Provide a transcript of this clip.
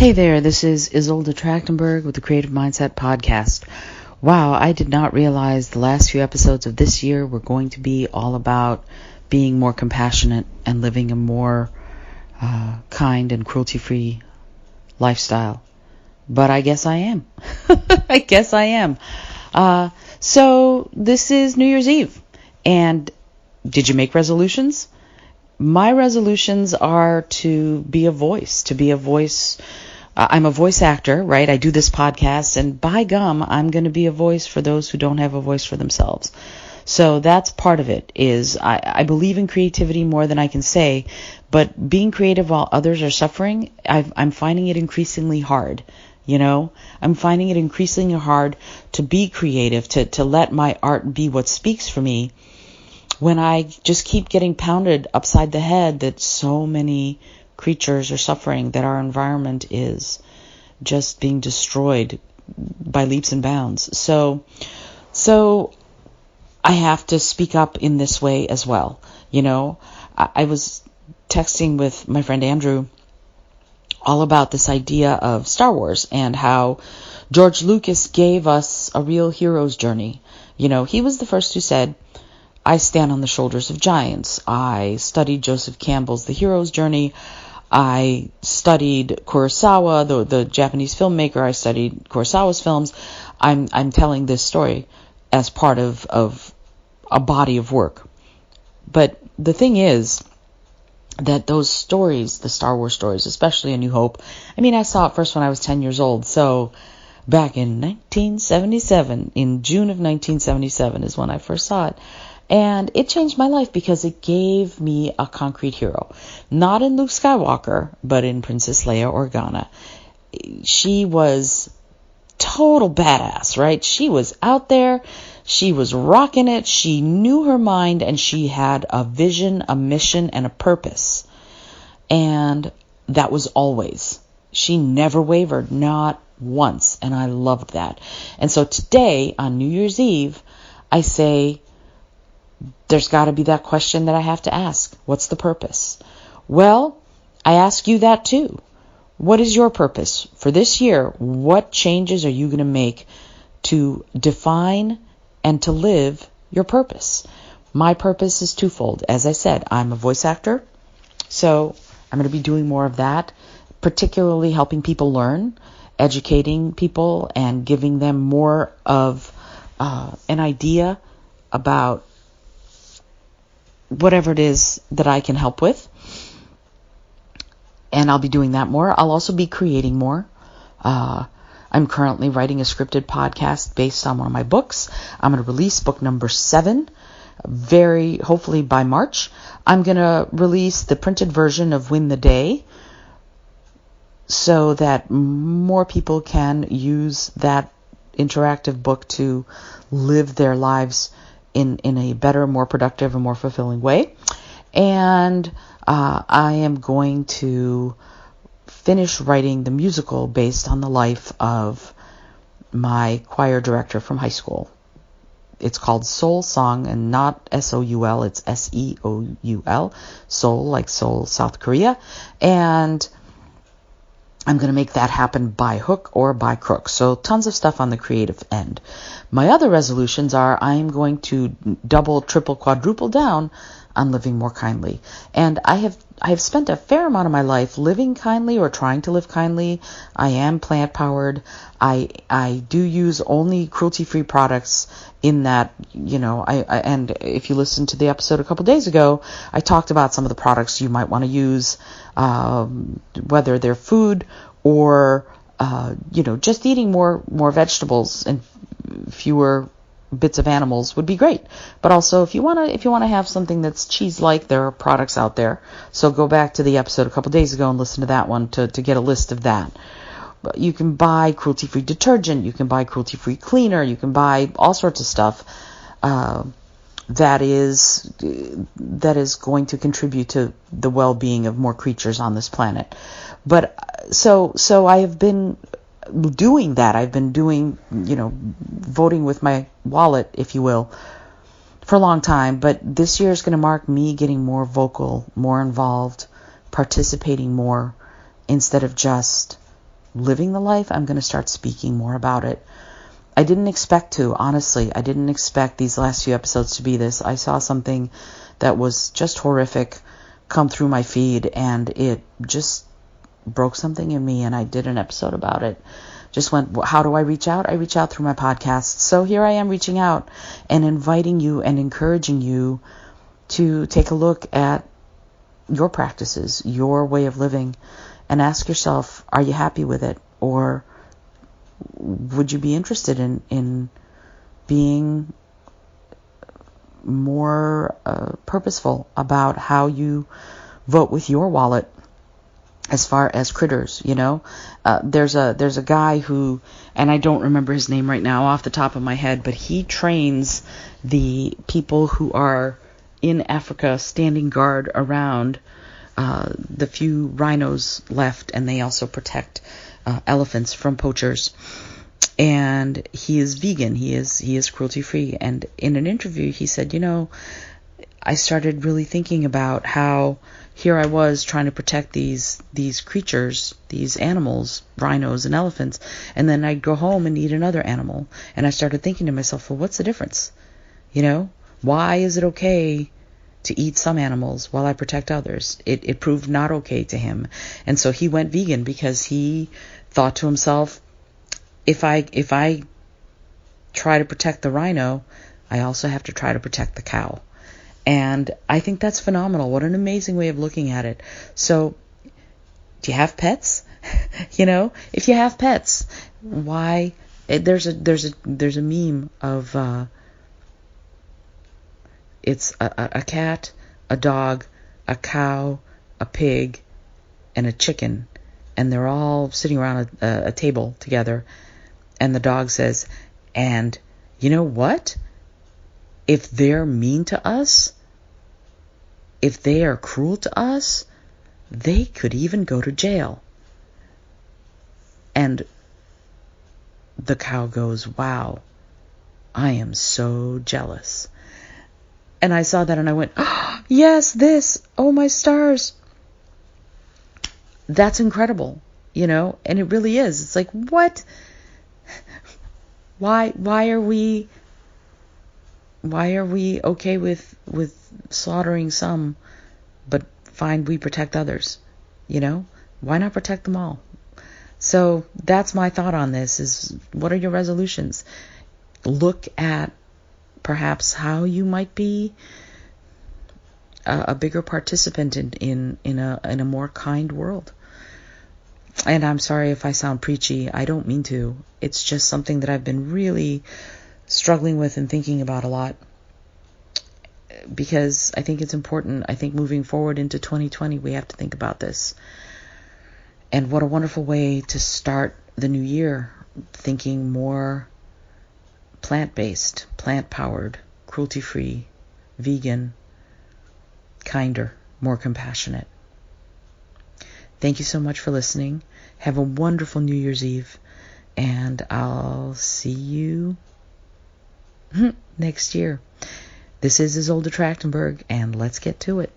Hey there, this is Isolde Trachtenberg with the Creative Mindset Podcast. Wow, I did not realize the last few episodes of this year were going to be all about being more compassionate and living a more kind and cruelty-free lifestyle. But I guess I am. So this is New Year's Eve. And did you make resolutions? My resolutions are to be a voice. I'm a voice actor, right? I do this podcast, and by gum, I'm going to be a voice for those who don't have a voice for themselves. So that's part of it. Is I believe in creativity more than I can say, but being creative while others are suffering, I'm finding it increasingly hard. I'm finding it increasingly hard to be creative, to let my art be what speaks for me, when I just keep getting pounded upside the head that so many creatures are suffering, that our environment is just being destroyed by leaps and bounds. So I have to speak up in this way as well. I was texting with my friend Andrew all about this idea of Star Wars and how George Lucas gave us a real hero's journey. He was the first who said, I stand on the shoulders of giants. I studied Joseph Campbell's The Hero's Journey. I studied Kurosawa, the Japanese filmmaker. I studied Kurosawa's films. I'm telling this story as part of a body of work. But the thing is that those stories, the Star Wars stories, especially A New Hope, I saw it first when I was 10 years old. So back in 1977, in June of 1977 is when I first saw it. And it changed my life because it gave me a concrete hero. Not in Luke Skywalker, but in Princess Leia Organa. She was total badass, right? She was out there. She was rocking it. She knew her mind, and she had a vision, a mission, and a purpose. And that was always. She never wavered, not once. And I loved that. And so today, on New Year's Eve, I say, there's got to be that question that I have to ask. What's the purpose? Well, I ask you that too. What is your purpose for this year? What changes are you going to make to define and to live your purpose? My purpose is twofold. As I said, I'm a voice actor, so I'm going to be doing more of that, particularly helping people learn, educating people, and giving them more of an idea about whatever it is that I can help with. And I'll be doing that more. I'll also be creating more. I'm currently writing a scripted podcast based on one of my books. I'm going to release book number 7 hopefully by March. I'm going to release the printed version of Win the Day so that more people can use that interactive book to live their lives in a better, more productive, and more fulfilling way. And I am going to finish writing the musical based on the life of my choir director from high school. It's called Soul Song, and not S-O-U-L, it's S-E-O-U-L, Seoul, like Seoul, South Korea. And I'm going to make that happen by hook or by crook. So tons of stuff on the creative end. My other resolutions are I'm going to double, triple, quadruple down on living more kindly. And I have spent a fair amount of my life living kindly or trying to live kindly. I am plant powered. I do use only cruelty-free products in that, and if you listen to the episode a couple days ago, I talked about some of the products you might want to use, whether they're food or, just eating more vegetables and fewer bits of animals would be great. But also, if you want to have something that's cheese-like, there are products out there. So go back to the episode a couple days ago and listen to that one to get a list of that. You can buy cruelty-free detergent. You can buy cruelty-free cleaner. You can buy all sorts of stuff that is going to contribute to the well-being of more creatures on this planet. But so I have been doing that. I've been doing, voting with my wallet, if you will, for a long time. But this year is going to mark me getting more vocal, more involved, participating more, instead of just living the life, I'm going to start speaking more about it. I didn't expect to, honestly. I didn't expect these last few episodes to be this. I saw something that was just horrific come through my feed, and it just broke something in me, and I did an episode about it. Just went, how do I reach out? I reach out through my podcast. So here I am reaching out and inviting you and encouraging you to take a look at your practices, your way of living, and ask yourself, are you happy with it? Or would you be interested in being more purposeful about how you vote with your wallet as far as critters? There's a guy who, and I don't remember his name right now off the top of my head, but he trains the people who are in Africa standing guard around the few rhinos left, and they also protect elephants from poachers. And he is vegan. He is cruelty free. And in an interview, he said, I started really thinking about how here I was trying to protect these creatures, these animals, rhinos and elephants, and then I'd go home and eat another animal. And I started thinking to myself, well, what's the difference? Why is it okay to eat some animals while I protect others? It proved not okay to him. And so he went vegan because he thought to himself, if I try to protect the rhino, I also have to try to protect the cow. And I think that's phenomenal. What an amazing way of looking at it. So, do you have pets? If you have pets, why? There's a meme of it's a cat, a dog, a cow, a pig, and a chicken, and they're all sitting around a table together. And the dog says, and you know what? If they're mean to us, if they are cruel to us, they could even go to jail. And the cow goes, wow, I am so jealous. And I saw that and I went, oh, yes, this, oh my stars. That's incredible, and it really is. It's like, what? Why are we okay with slaughtering some, but fine, we protect others? Why not protect them all? So that's my thought on this, is what are your resolutions? Look at perhaps how you might be a bigger participant in a more kind world. And I'm sorry if I sound preachy. I don't mean to. It's just something that I've been really struggling with and thinking about a lot, because I think it's important. I think moving forward into 2020, we have to think about this. And what a wonderful way to start the new year, thinking more plant-based, plant-powered, cruelty-free, vegan, kinder, more compassionate. Thank you so much for listening. Have a wonderful New Year's Eve, and I'll see you next year. This is Isolde Trachtenberg, and let's get to it.